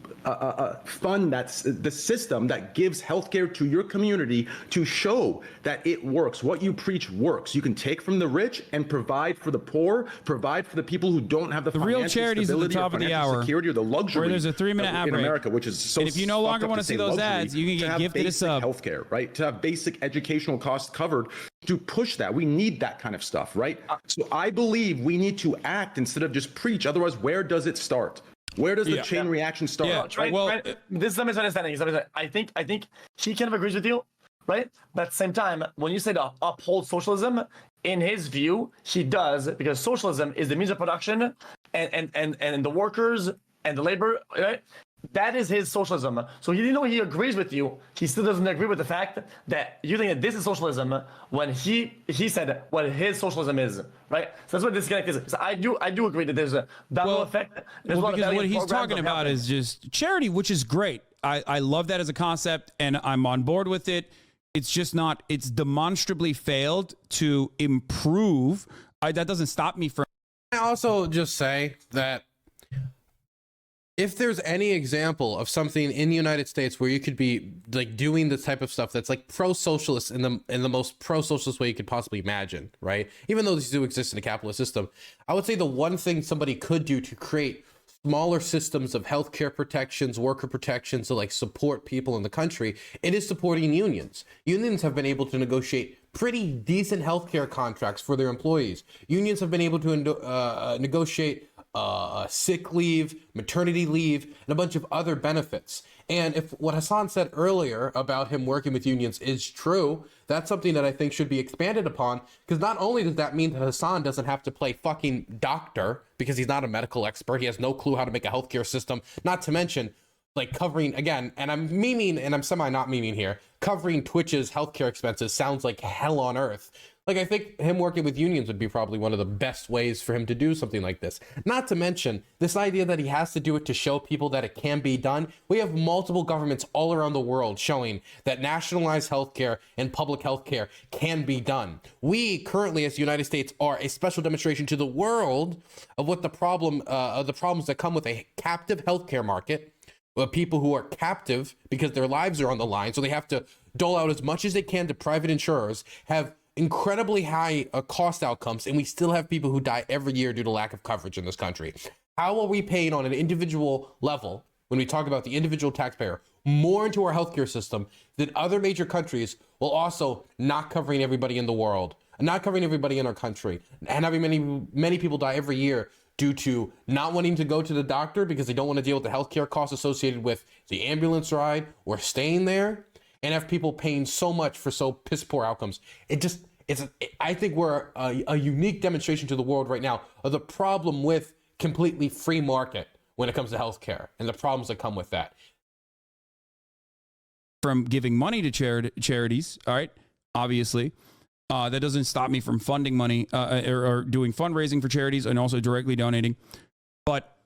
fund the system that gives healthcare to your community to show that it works. What you preach works. You can take from the rich and provide for the poor, provide for the people who don't have the real charities at the top of the hour, security or the luxury. Where there's a 3-minute ad break in America, which is so. And if you no longer want to see those ads, you can get gifted a sub. Healthcare, right? To have basic educational costs covered, to push that, we need that kind of stuff, right? So I believe we need to act instead of just preach. Otherwise, where does it start? Where does the chain reaction start? This is a misunderstanding. I think he kind of agrees with you. right? But at the same time, when you say to uphold socialism, in his view, he does, because socialism is the means of production and the workers and the labor, right? That is his socialism. So even though he agrees with you, he still doesn't agree with the fact that you think that this is socialism when he said what his socialism is, right? So that's what this disconnect is. So I do agree that there's a domino effect. There's Well, because what he's talking about helping. is just charity, which is great. I love that as a concept, and I'm on board with it. It's just not. It's demonstrably failed to improve. That doesn't stop me from. I also just say that if there's any example of something in the United States where you could be like doing this type of stuff that's like pro-socialist in the most pro-socialist way you could possibly imagine, right? Even though these do exist in a capitalist system, I would say the one thing somebody could do to create smaller systems of healthcare protections, worker protections to like support people in the country, it is supporting unions. Unions have been able to negotiate pretty decent healthcare contracts for their employees. Unions have been able to negotiate sick leave, maternity leave, and a bunch of other benefits. And if what Hasan said earlier about him working with unions is true, that's something that I think should be expanded upon, because not only does that mean that Hasan doesn't have to play fucking doctor because he's not a medical expert, he has no clue how to make a healthcare system, not to mention like covering, again, and I'm memeing and I'm semi not memeing here, covering Twitch's healthcare expenses sounds like hell on earth. Like, I think him working with unions would be probably one of the best ways for him to do something like this. Not to mention this idea that he has to do it to show people that it can be done. We have multiple governments all around the world showing that nationalized healthcare and public healthcare can be done. We currently, as the United States, are a special demonstration to the world of what the problems that come with a captive healthcare market. People who are captive because their lives are on the line, so they have to dole out as much as they can to private insurers, have incredibly high cost outcomes, and we still have people who die every year due to lack of coverage in this country. How are we paying on an individual level, when we talk about the individual taxpayer, more into our healthcare system than other major countries, while also not covering everybody in the world, not covering everybody in our country, and having many people die every year due to not wanting to go to the doctor because they don't want to deal with the healthcare costs associated with the ambulance ride or staying there, and have people paying so much for so piss poor outcomes. I think we're a unique demonstration to the world right now of the problem with completely free market when it comes to healthcare and the problems that come with that. From giving money to charities, all right, obviously. That doesn't stop me from funding money or doing fundraising for charities and also directly donating. But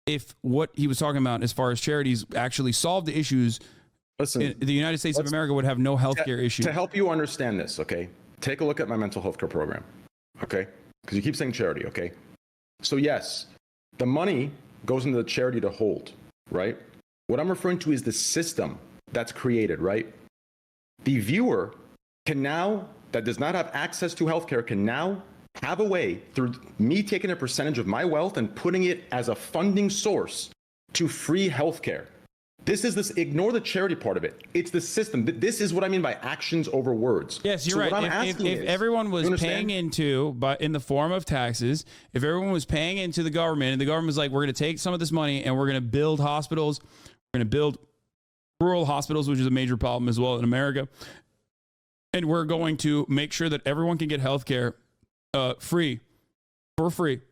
if what he was talking about as far as charities actually solved the issues, listen, the United States of America would have no healthcare issue. To help you understand this, okay, take a look at my mental health care program, okay? Because you keep saying charity, okay? So yes, the money goes into the charity to hold, right? What I'm referring to is the system that's created, right? The viewer can now, that does not have access to healthcare, can now have a way through me taking a percentage of my wealth and putting it as a funding source to free healthcare. Ignore the charity part of it. It's the system. This is what I mean by actions over words. Yes, you're right. If everyone was paying into, but in the form of taxes, if everyone was paying into the government and the government was like, we're going to take some of this money and we're going to build hospitals, we're going to build rural hospitals, which is a major problem as well in America. And we're going to make sure that everyone can get health care for free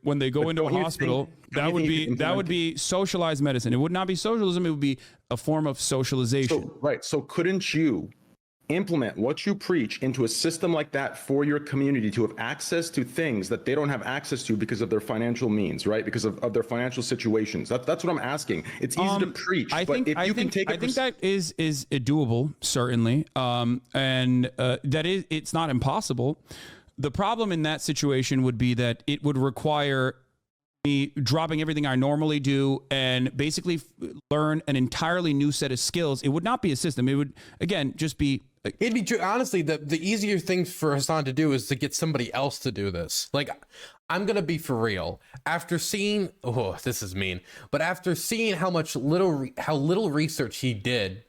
when they go into a hospital. That would be socialized medicine. It would not be socialism. It would be a form of socialization. So couldn't you implement what you preach into a system like that for your community to have access to things that they don't have access to because of their financial means, right? Because of their financial situations. That's what I'm asking. It's easy to preach, I think that is doable, certainly. It's not impossible. The problem in that situation would be that it would require me dropping everything I normally do and basically learn an entirely new set of skills. It would not be a system. It would, again, just be... It'd be true. Honestly, the easier thing for Hasan to do is to get somebody else to do this. Like, I'm going to be for real. After seeing... Oh, this is mean. But after seeing how little research he did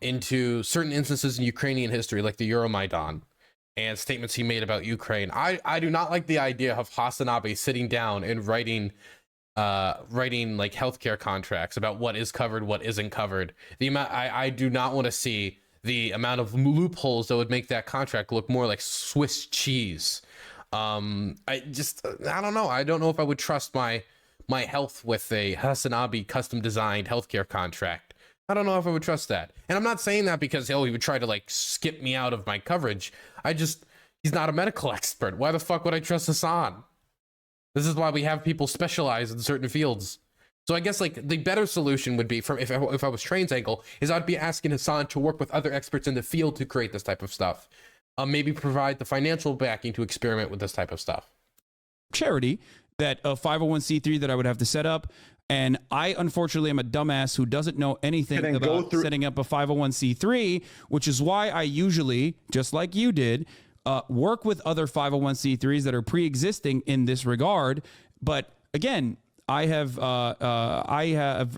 into certain instances in Ukrainian history, like the Euromaidan, and statements he made about Ukraine, I do not like the idea of HasanAbi sitting down and writing like healthcare contracts about what is covered, what isn't covered. I do not want to see the amount of loopholes that would make that contract look more like Swiss cheese. I don't know. I don't know if I would trust my health with a HasanAbi custom designed healthcare contract. I don't know if I would trust that. And I'm not saying that because, he would try to like skip me out of my coverage. He's not a medical expert. Why the fuck would I trust Hasan? This is why we have people specialize in certain fields. So I guess like the better solution would be, from if I was Train's angle, is I'd be asking Hasan to work with other experts in the field to create this type of stuff. Maybe provide the financial backing to experiment with this type of stuff. Charity, that a 501c3 that I would have to set up. And I, unfortunately, am a dumbass who doesn't know anything about setting up a 501c3, which is why I usually, just like you did, work with other 501c3s that are pre-existing in this regard. But again, I have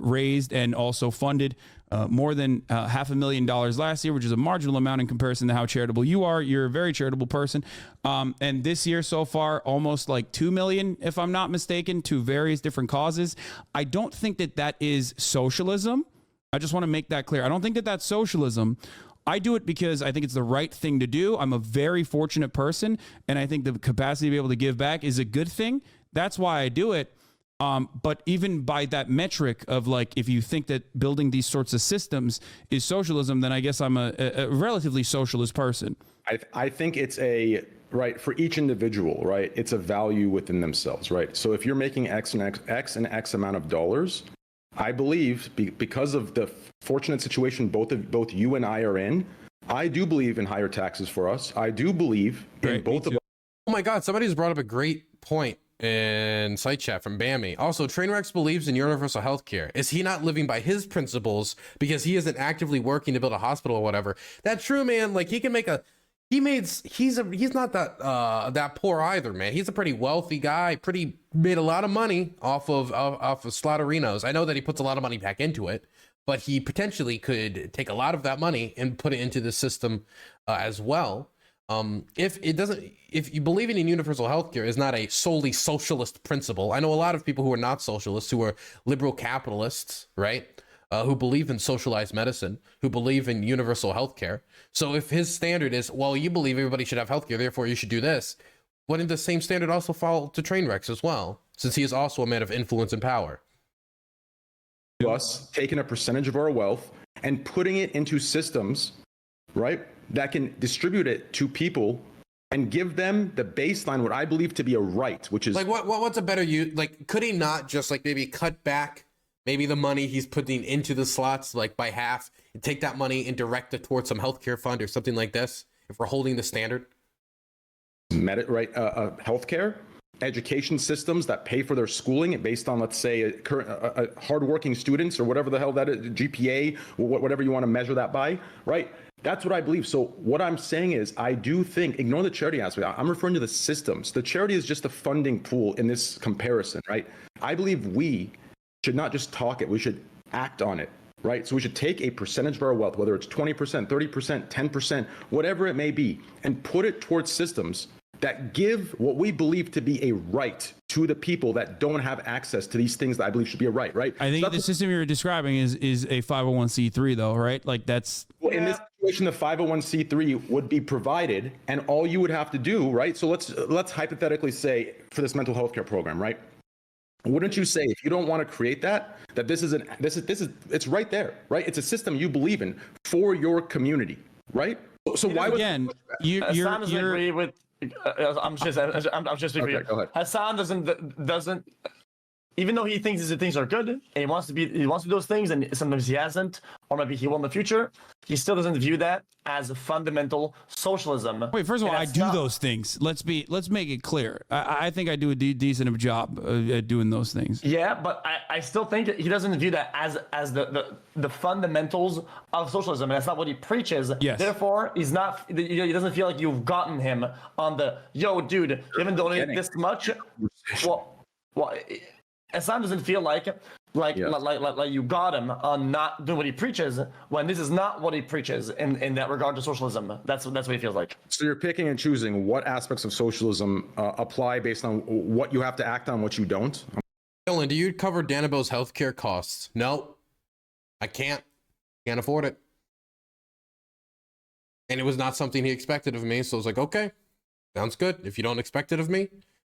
raised and also funded more than $500,000 last year, which is a marginal amount in comparison to how charitable you are. You're a very charitable person. And this year so far, almost like 2 million, if I'm not mistaken, to various different causes. I don't think that that is socialism. I just want to make that clear. I don't think that that's socialism. I do it because I think it's the right thing to do. I'm a very fortunate person, and I think the capacity to be able to give back is a good thing. That's why I do it. But even by that metric of like, if you think that building these sorts of systems is socialism, then I guess I'm a relatively socialist person. I think it's right, for each individual, right? It's a value within themselves, right? So if you're making X and X amount of dollars, I believe because of the fortunate situation both you and I are in, I do believe in higher taxes for us. I do believe in both of us. Oh my God, somebody's brought up a great point in site chat from Bammy. Also, Trainwrecks believes in universal healthcare. Is he not living by his principles because he isn't actively working to build a hospital or whatever? That's true, man. Like he can make he's not that poor either, man. He's a pretty wealthy guy, made a lot of money off of Slaughterinos. I know that he puts a lot of money back into it, but he potentially could take a lot of that money and put it into the system as well. If you believing in universal healthcare is not a solely socialist principle. I know a lot of people who are not socialists, who are liberal capitalists, right? Who believe in socialized medicine, who believe in universal healthcare. So if his standard is, well, you believe everybody should have healthcare, therefore you should do this, wouldn't the same standard also fall to Trainwrecks as well, since he is also a man of influence and power? Us taking a percentage of our wealth and putting it into systems, right, that can distribute it to people and give them the baseline, what I believe to be a right, which is like what's a better like, could he not just like maybe cut back maybe the money he's putting into the slots like by half and take that money and direct it towards some healthcare fund or something like this, if we're holding the standard? Healthcare, education systems that pay for their schooling based on, let's say, hardworking students or whatever the hell that is, GPA, or whatever you want to measure that by, right? That's what I believe. So what I'm saying is, I do think, ignore the charity aspect. I'm referring to the systems. The charity is just a funding pool in this comparison, right? I believe we should not just talk it, we should act on it, right? So we should take a percentage of our wealth, whether it's 20%, 30%, 10%, whatever it may be, and put it towards systems that give what we believe to be a right to the people that don't have access to these things that I believe should be a right? I think the system you're describing is a 501c3 though, right? Like that's... Well, in this situation, the 501c3 would be provided, and all you would have to do, right? So let's hypothetically say for this mental health care program, right? Wouldn't you say, if you don't want to create that this is it's right there, right? It's a system you believe in for your community, right? So why would Hassan doesn't agree with? I'm just agreeing. Okay, go ahead. Hassan doesn't. Even though he thinks these things are good and he wants to do those things, and sometimes he hasn't, or maybe he will in the future, he still doesn't view that as a fundamental socialism. Wait, first of all, I do those things. Let's make it clear. I think I do a decent job at doing those things. Yeah, but I still think that he doesn't view that as the fundamentals of socialism, and that's not what he preaches. Yes. Therefore, he doesn't feel like you've gotten him on the, yo, dude, you haven't donated this much. Well. Hasan doesn't feel like you got him on not doing what he preaches, when this is not what he preaches in that regard to socialism. That's what he feels like. So you're picking and choosing what aspects of socialism apply based on what you have to act on, what you don't. Dylan, do you cover Danabo's healthcare costs? No, I can't afford it. and it was not something he expected of me. So I was like, okay, sounds good. If you don't expect it of me,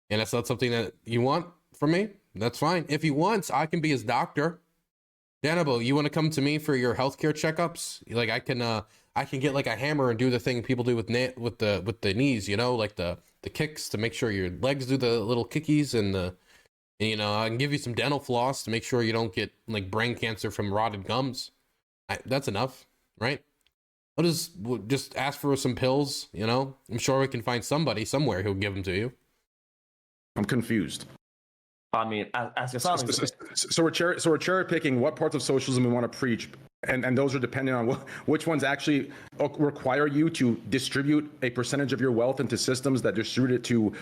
and it's not something that you want from me, that's fine. If he wants, I can be his doctor. Danabo, you want to come to me for your healthcare checkups? Like I can get like a hammer and do the thing people do with the knees, you know, like the kicks to make sure your legs do the little kickies, and you know, I can give you some dental floss to make sure you don't get like brain cancer from rotted gums. That's enough, right? I'll just ask for some pills, you know. I'm sure we can find somebody somewhere who'll give them to you. I'm confused. I mean, as So we're cherry picking what parts of socialism we want to preach, and those are dependent on which ones actually require you to distribute a percentage of your wealth into systems that distribute it to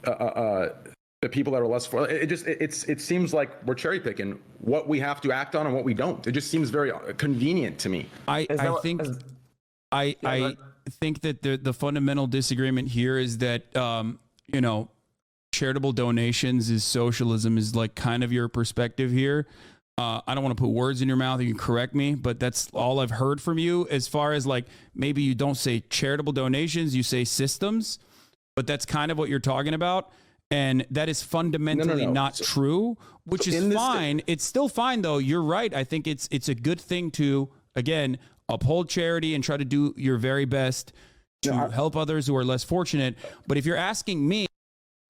the people that are less for. It seems like we're cherry picking what we have to act on and what we don't. It just seems very convenient to me. I think that the fundamental disagreement here is that you know, charitable donations is socialism, is like kind of your perspective here. I don't want to put words in your mouth. You can correct me, but that's all I've heard from you. As far as like, maybe you don't say charitable donations, you say systems, but that's kind of what you're talking about. And that is fundamentally not true, which is fine. It's still fine though. You're right. I think it's a good thing to, again, uphold charity and try to do your very best to help others who are less fortunate. But if you're asking me,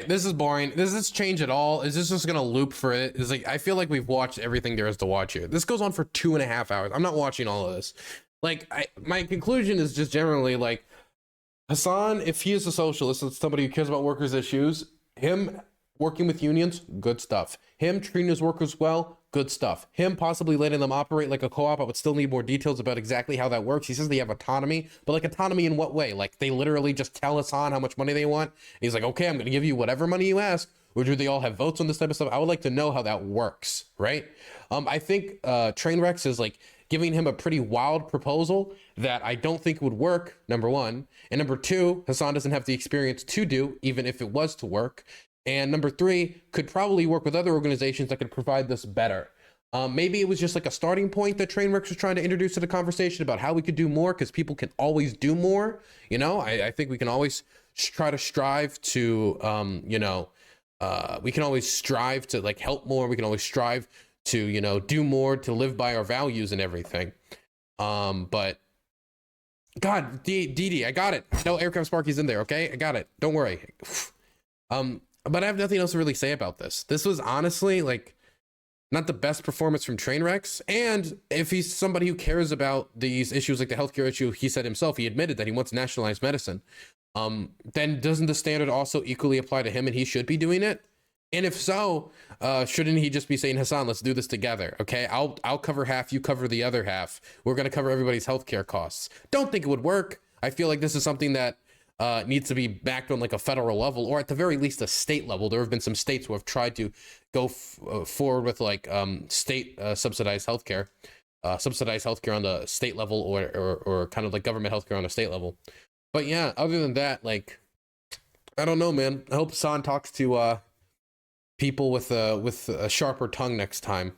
this is boring. Does this change at all? Is this just gonna loop for it? Is like, I feel like we've watched everything there is to watch here. This goes on for 2.5 hours. I'm not watching all of this. Like, my conclusion is just generally like, Hasan, if he is a socialist and somebody who cares about workers' issues, him working with unions, good stuff. Him treating his workers well, good stuff. Him possibly letting them operate like a co-op. I would still need more details about exactly how that works. He says they have autonomy, but like autonomy in what way? Like they literally just tell Hasan how much money they want. And he's like, okay, I'm going to give you whatever money you ask. Or do they all have votes on this type of stuff? I would like to know how that works, right? I think Trainwrecks is like giving him a pretty wild proposal that I don't think would work, number one. And number two, Hasan doesn't have the experience to do, even if it was to work. And number three, could probably work with other organizations that could provide this better. Maybe it was just like a starting point that Trainwrecks was trying to introduce to the conversation about how we could do more, because people can always do more. You know, I think we can always try to strive to, you know, we can always strive to like help more. We can always strive to, you know, do more, to live by our values and everything. But God, DD, I got it. No aircraft Sparky's in there. Okay, I got it. Don't worry. But I have nothing else to really say about this. This was honestly like not the best performance from Trainwrecks. And if he's somebody who cares about these issues, like the healthcare issue, he said himself, he admitted that he wants nationalized medicine. Then doesn't the standard also equally apply to him, and he should be doing it? And if so, shouldn't he just be saying, Hasan, let's do this together? Okay, I'll cover half, you cover the other half. We're going to cover everybody's healthcare costs. Don't think it would work. I feel like this is something that needs to be backed on like a federal level, or at the very least a state level. There have been some states who have tried to go forward with like state subsidized healthcare on the state level, or kind of like government healthcare on a state level. But yeah, other than that, like, I don't know, man. I hope Hasan talks to people with a sharper tongue next time.